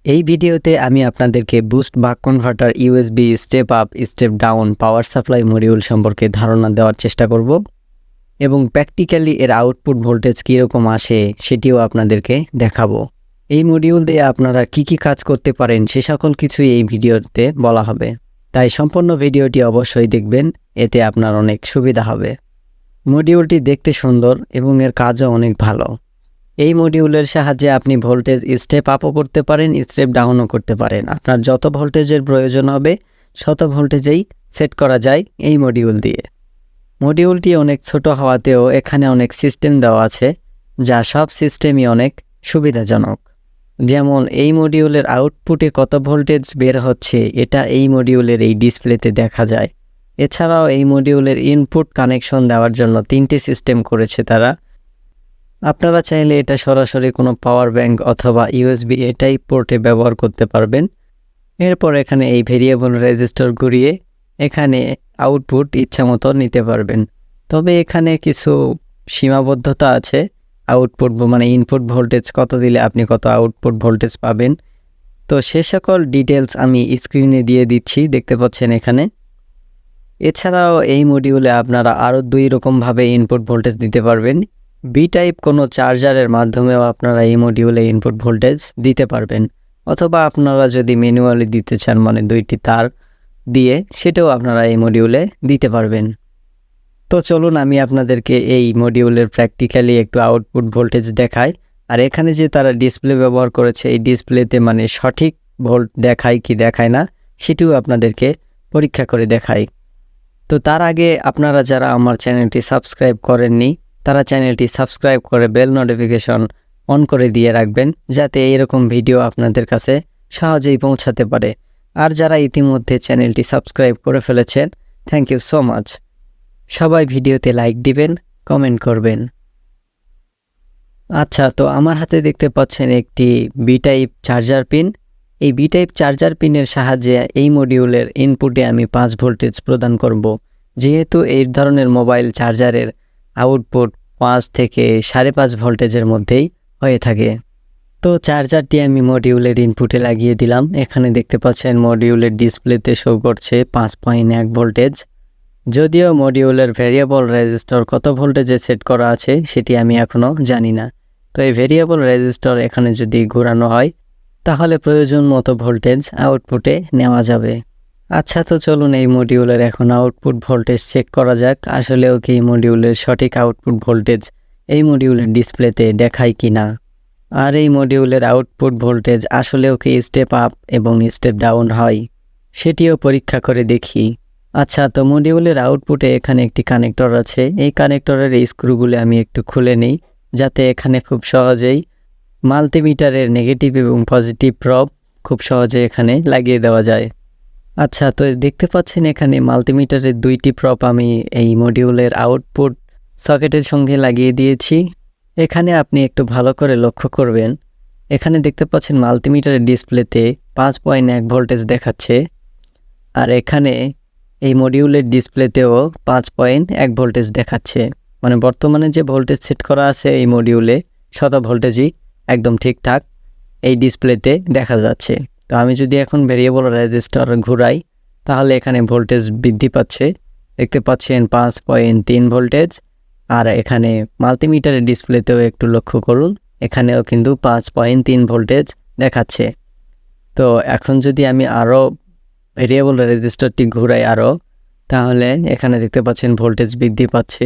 এই ভিডিওতে আমি আপনাদেরকে বুস্ট বাক converter USB step up step down power supply module সম্পর্কে ধারণা দেওয়ার চেষ্টা করব এবং প্র্যাকটিক্যালি এর আউটপুট ভোল্টেজ কীরকম আসে সেটিও আপনাদেরকে দেখাবো। এই মডিউল দিয়ে আপনারা কি কাজ করতে পারেন সে সকল কিছুই এই ভিডিওতে বলা হবে, তাই সম্পূর্ণ ভিডিওটি অবশ্যই দেখবেন, এতে আপনার অনেক সুবিধা হবে। মডিউলটি দেখতে সুন্দর এবং এর কাজও অনেক ভালো। এই মডিউলের সাহায্যে আপনি ভোল্টেজ স্টেপ আপও করতে পারেন, স্টেপ ডাউনও করতে পারেন। আপনার যত ভোল্টেজের প্রয়োজন হবে শত ভোল্টেজেই সেট করা যায় এই মডিউল দিয়ে। মডিউলটি অনেক ছোট হওয়াতেও এখানে অনেক সিস্টেম দেওয়া আছে, যা সব সিস্টেমই অনেক সুবিধাজনক। যেমন এই মডিউলের আউটপুটে কত ভোল্টেজ বের হচ্ছে এটা এই মডিউলের এই ডিসপ্লেতে দেখা যায়। এছাড়াও এই মডিউলের ইনপুট কানেকশন দেওয়ার জন্য 3টি সিস্টেম করেছে তারা। আপনারা চাইলে এটা সরাসরি কোনো পাওয়ার ব্যাংক অথবা ইউএসবি টাইপ পোর্টে ব্যবহার করতে পারবেন। এরপর এখানে এই ভেরিয়েবল রেজিস্টার ঘুরিয়ে এখানে আউটপুট ইচ্ছামতো নিতে পারবেন। তবে এখানে কিছু সীমাবদ্ধতা আছে। আউটপুট মানে ইনপুট ভোল্টেজ কত দিলে আপনি কত আউটপুট ভোল্টেজ পাবেন, তো সে সকল ডিটেলস আমি স্ক্রিনে দিয়ে দিচ্ছি, দেখতে পাচ্ছেন এখানে। এছাড়াও এই মডিউলে আপনারা আরও 2 রকমভাবে ইনপুট ভোল্টেজ দিতে পারবেন। বি টাইপ কোনো চার্জারের মাধ্যমেও আপনারা এই মডিউলে ইনপুট ভোল্টেজ দিতে পারবেন, অথবা আপনারা যদি ম্যানুয়ালি দিতে চান মানে 2টি তার দিয়ে, সেটাও আপনারা এই মডিউলে দিতে পারবেন। তো চলুন আমি আপনাদেরকে এই মডিউলের প্র্যাকটিক্যালি একটু আউটপুট ভোল্টেজ দেখাই। আর এখানে যে তারা ডিসপ্লে ব্যবহার করেছে, এই ডিসপ্লেতে মানে সঠিক ভোল্ট দেখায় কি দেখায় না সেটিও আপনাদেরকে পরীক্ষা করে দেখাই। তো তার আগে আপনারা যারা আমার চ্যানেলটি সাবস্ক্রাইব করেননি তারা চ্যানেলটি সাবস্ক্রাইব করে বেল নোটিফিকেশন অন করে দিয়ে রাখবেন, যাতে এইরকম ভিডিও আপনাদের কাছে সহজেই পৌঁছাতে পারে। আর যারা ইতিমধ্যে চ্যানেলটি সাবস্ক্রাইব করে ফেলেছেন, থ্যাংক ইউ সো মাচ। সবাই ভিডিওতে লাইক দিবেন, কমেন্ট করবেন। আচ্ছা, তো আমার হাতে দেখতে পাচ্ছেন একটি বি টাইপ চার্জার পিন। এই বি টাইপ চার্জার পিনের সাহায্যে এই মডিউলের ইনপুটে আমি 5 ভোল্টেজ প্রদান করব। যেহেতু এই ধরনের মোবাইল চার্জারের আউটপুট 5 থেকে 5.5 ভোল্টেজের মধ্যেই হয়ে থাকে। তো চার্জারটি আমি মডিউলের ইনপুটে লাগিয়ে দিলাম। এখানে দেখতে পাচ্ছেন মডিউলের ডিসপ্লেতে শো করছে 5.1 ভোল্টেজ। যদিও মডিউলের ভেরিয়েবল রেজিস্টার কত ভোল্টেজে সেট করা আছে সেটি আমি এখনও জানি না। তো এই ভেরিয়েবল রেজিস্টার এখানে যদি ঘোরানো হয় তাহলে প্রয়োজন মতো ভোল্টেজ আউটপুটে নেওয়া যাবে। আচ্ছা, তো চলুন এই মডিউলের এখন আউটপুট ভোল্টেজ চেক করা যাক, আসলেও কি মডিউলের সঠিক আউটপুট ভোল্টেজ এই মডিউলের ডিসপ্লেতে দেখায় কি না। আর এই মডিউলের আউটপুট ভোল্টেজ আসলেও কি স্টেপ আপ এবং স্টেপ ডাউন হয় সেটিও পরীক্ষা করে দেখি। আচ্ছা, তো মডিউলের আউটপুটে এখানে একটি কানেক্টর আছে। এই কানেক্টরের এই স্ক্রুগুলো আমি একটু খুলে নিই, যাতে এখানে খুব সহজেই মাল্টিমিটারের নেগেটিভ এবং পজিটিভ প্রব খুব সহজে এখানে লাগিয়ে দেওয়া যায়। আচ্ছা, তো দেখতে পাচ্ছেন এখানে মাল্টিমিটারের 2টি প্রব আমি এই মডিউলের আউটপুট সকেটের সঙ্গে লাগিয়ে দিয়েছি। এখানে আপনি একটু ভালো করে লক্ষ্য করবেন, এখানে দেখতে পাচ্ছেন মাল্টিমিটারের ডিসপ্লেতে 5.1 ভোল্টেজ দেখাচ্ছে, আর এখানে এই মডিউলের ডিসপ্লেতেও 5.1 ভোল্টেজ দেখাচ্ছে। মানে বর্তমানে যে ভোল্টেজ সেট করা আছে এই মডিউলে শত ভোল্টেজই একদম ঠিকঠাক এই ডিসপ্লেতে দেখা যাচ্ছে। তো আমি যদি এখন ভেরিয়েবল রেজিস্টার ঘুরাই তাহলে এখানে ভোল্টেজ বৃদ্ধি পাচ্ছে, দেখতে পাচ্ছেন 5.3 ভোল্টেজ। আর এখানে মাল্টিমিটারের ডিসপ্লেতেও একটু লক্ষ্য করুন, এখানেও কিন্তু 5.3 ভোল্টেজ দেখাচ্ছে। তো এখন যদি আমি আরও ভেরিয়েবল রেজিস্টারটি ঘুরাই আরও, তাহলে এখানে দেখতে পাচ্ছেন ভোল্টেজ বৃদ্ধি পাচ্ছে।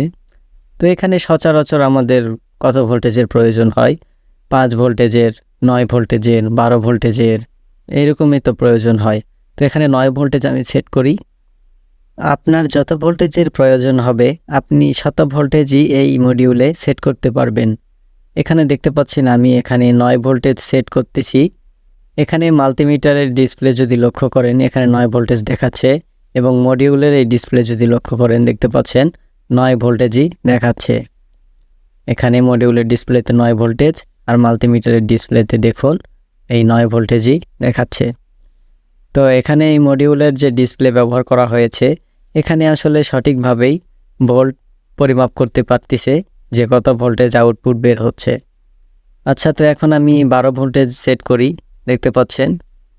তো এখানে সচরাচর আমাদের কত ভোল্টেজের প্রয়োজন হয়? 5 ভোল্টেজের, 9 ভোল্টেজের, 12 ভোল্টেজের, এইরকমই তো প্রয়োজন হয়। তো এখানে 9 ভোল্টেজ আমি সেট করি। আপনার যত ভোল্টেজের প্রয়োজন হবে আপনি শত ভোল্টেজই এই মডিউলে সেট করতে পারবেন। এখানে দেখতে পাচ্ছেন আমি এখানে 9 ভোল্টেজ সেট করতেছি। এখানে মাল্টিমিটারের ডিসপ্লে যদি লক্ষ্য করেন এখানে 9 ভোল্টেজ দেখাচ্ছে, এবং মডিউলের এই ডিসপ্লে যদি লক্ষ্য করেন দেখতে পাচ্ছেন 9 ভোল্টেজই দেখাচ্ছে। এখানে মডিউলের ডিসপ্লেতে 9 ভোল্টেজ আর মাল্টিমিটারের ডিসপ্লেতে দেখুন এই 9 ভোল্টেজই দেখাচ্ছে। তো এখানে এই মডিউলের যে ডিসপ্লে ব্যবহার করা হয়েছে এখানে আসলে সঠিকভাবেই ভোল্ট পরিমাপ করতে পারতেছে যে কত ভোল্টেজ আউটপুট বের হচ্ছে। আচ্ছা, তো এখন আমি 12 ভোল্টেজ সেট করি। দেখতে পাচ্ছেন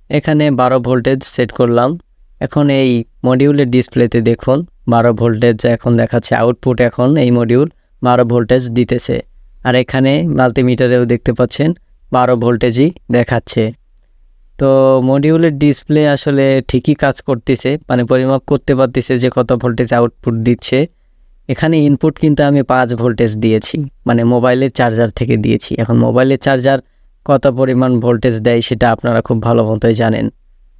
এখানে 12 ভোল্টেজ সেট করলাম। এখন এই মডিউলের ডিসপ্লেতে দেখুন 12 ভোল্টেজ এখন দেখাচ্ছে। আউটপুট এখন এই মডিউল 12 ভোল্টেজ দিতেছে। আর এখানে মাল্টিমিটারেও দেখতে পাচ্ছেন 12 ভোল্টেজই দেখাচ্ছে। তো মডিউলের ডিসপ্লে আসলে ঠিকই কাজ করতেছে, মানে পরিমাপ করতে পারতেছে যে কত ভোল্টেজ আউটপুট দিচ্ছে। এখানে ইনপুট কিন্তু আমি 5 ভোল্টেজ দিয়েছি, মানে মোবাইলের চার্জার থেকে দিয়েছি। এখন মোবাইলের চার্জার কত পরিমাণ ভোল্টেজ দেয় সেটা আপনারা খুব ভালো মতোই জানেন।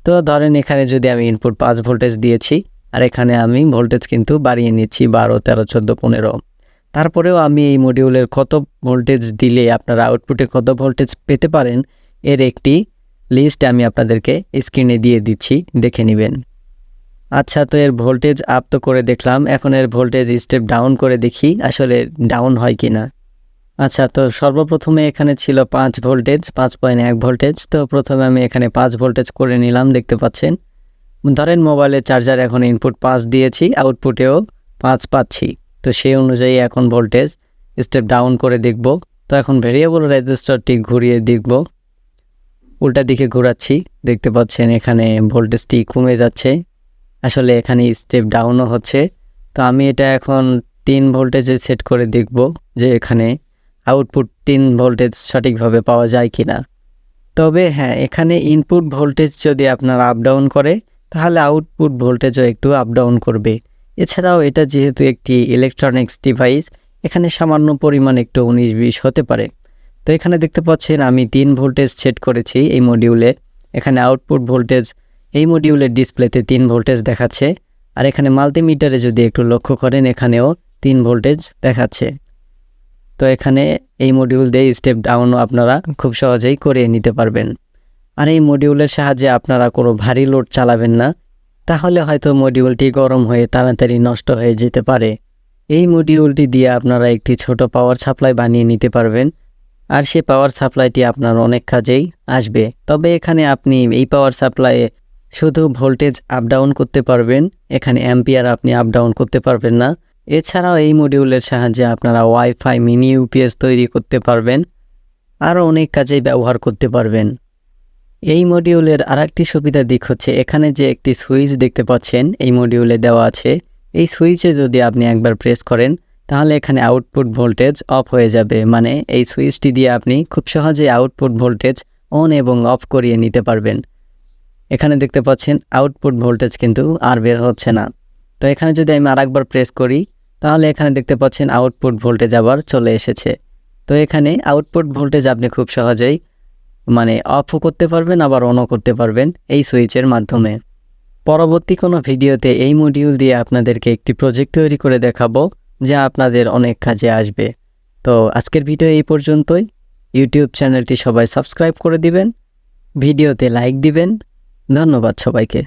তো ধরেন এখানে যদি আমি ইনপুট 5 ভোল্টেজ দিয়েছি, আর এখানে আমি ভোল্টেজ কিন্তু বাড়িয়ে নিচ্ছি 12, 13, 14, 15। তারপরেও আমি এই মডিউলের কত ভোল্টেজ দিলে আপনারা আউটপুটে কত ভোল্টেজ পেতে পারেন এর একটি লিস্ট আমি আপনাদেরকে স্ক্রিনে দিয়ে দিচ্ছি, দেখে নেবেন। আচ্ছা, তো এর ভোল্টেজ আপ তো করে দেখলাম, এখন এর ভোল্টেজ স্টেপ ডাউন করে দেখি আসলে ডাউন হয় কি না। আচ্ছা, তো সর্বপ্রথমে এখানে ছিল 5 ভোল্টেজ, 5.1 ভোল্টেজ। তো প্রথমে আমি এখানে 5 ভোল্টেজ করে নিলাম, দেখতে পাচ্ছেন। ধরেন মোবাইলের চার্জার এখন ইনপুট 5 দিয়েছি, আউটপুটেও 5 পাচ্ছি। তো সেই অনুযায়ী এখন ভোল্টেজ স্টেপ ডাউন করে দেখব। তো এখন ভেরিয়েবল রেজিস্টারটি ঘুরিয়ে দেখব, উল্টা দিকে ঘোরাচ্ছি, দেখতে পাচ্ছেন এখানে ভোল্টেজটি কমে যাচ্ছে। আসলে এখানে স্টেপ ডাউনও হচ্ছে। তো আমি এটা এখন 3 ভোল্টেজে সেট করে দেখব যে এখানে আউটপুট 3 ভোল্টেজ সঠিকভাবে পাওয়া যায় কি না। তবে হ্যাঁ, এখানে ইনপুট ভোল্টেজ যদি আপনার আপ ডাউন করে তাহলে আউটপুট ভোল্টেজও একটু আপ ডাউন করবে। এছাড়াও এটা যেহেতু একটি ইলেকট্রনিক্স ডিভাইস, এখানে সামান্য পরিমাণ একটু 19-20 হতে পারে। তো এখানে দেখতে পাচ্ছেন আমি 3 ভোল্টেজ সেট করেছি এই মডিউলে। এখানে আউটপুট ভোল্টেজ এই মডিউলের ডিসপ্লেতে 3 ভোল্টেজ দেখাচ্ছে। আর এখানে মাল্টিমিটারে যদি একটু লক্ষ্য করেন এখানেও 3 ভোল্টেজ দেখাচ্ছে। তো এখানে এই মডিউল দিয়ে স্টেপ ডাউনও আপনারা খুব সহজেই করে নিতে পারবেন। আর এই মডিউলের সাহায্যে আপনারা কোনো ভারী লোড চালাবেন না, তাহলে হয়তো মডিউলটি গরম হয়ে তাড়াতাড়ি নষ্ট হয়ে যেতে পারে। এই মডিউলটি দিয়ে আপনারা একটি ছোট পাওয়ার সাপ্লাই বানিয়ে নিতে পারবেন, আর সেই পাওয়ার সাপ্লাইটি আপনার অনেক কাজেই আসবে। তবে এখানে আপনি এই পাওয়ার সাপ্লাইয়ে শুধু ভোল্টেজ আপ ডাউন করতে পারবেন, এখানে অ্যাম্পিয়ার আপনি আপ ডাউন করতে পারবেন না। এছাড়াও এই মডিউলের সাহায্যে আপনারা ওয়াইফাই মিনি ইউপিএস তৈরি করতে পারবেন, আরও অনেক কাজেই ব্যবহার করতে পারবেন। এই মডিউলের আরেকটি সুবিধা দিক হচ্ছে এখানে যে একটি সুইচ দেখতে পাচ্ছেন এই মডিউলে দেওয়া আছে। এই সুইচে যদি আপনি একবার প্রেস করেন তাহলে এখানে আউটপুট ভোল্টেজ অফ হয়ে যাবে, মানে এই সুইচটি দিয়ে আপনি খুব সহজেই আউটপুট ভোল্টেজ অন এবং অফ করিয়ে নিতে পারবেন। এখানে দেখতে পাচ্ছেন আউটপুট ভোল্টেজ কিন্তু আর বের হচ্ছে না। তো এখানে যদি আমি আরেকবার প্রেস করি তাহলে এখানে দেখতে পাচ্ছেন আউটপুট ভোল্টেজ আবার চলে এসেছে। তো এখানে আউটপুট ভোল্টেজ আপনি খুব সহজেই মানে অফও করতে পারবেন আবার অনও করতে পারবেন এই সুইচের মাধ্যমে। পরবর্তী কোনো ভিডিওতে এই মডিউল দিয়ে আপনাদেরকে একটি প্রজেক্ট তৈরি করে দেখাবো যা আপনাদের অনেক কাজে আসবে। তো আজকের ভিডিও এই পর্যন্তই। ইউটিউব চ্যানেলটি সবাই সাবস্ক্রাইব করে দিবেন, ভিডিওতে লাইক দিবেন। ধন্যবাদ সবাইকে।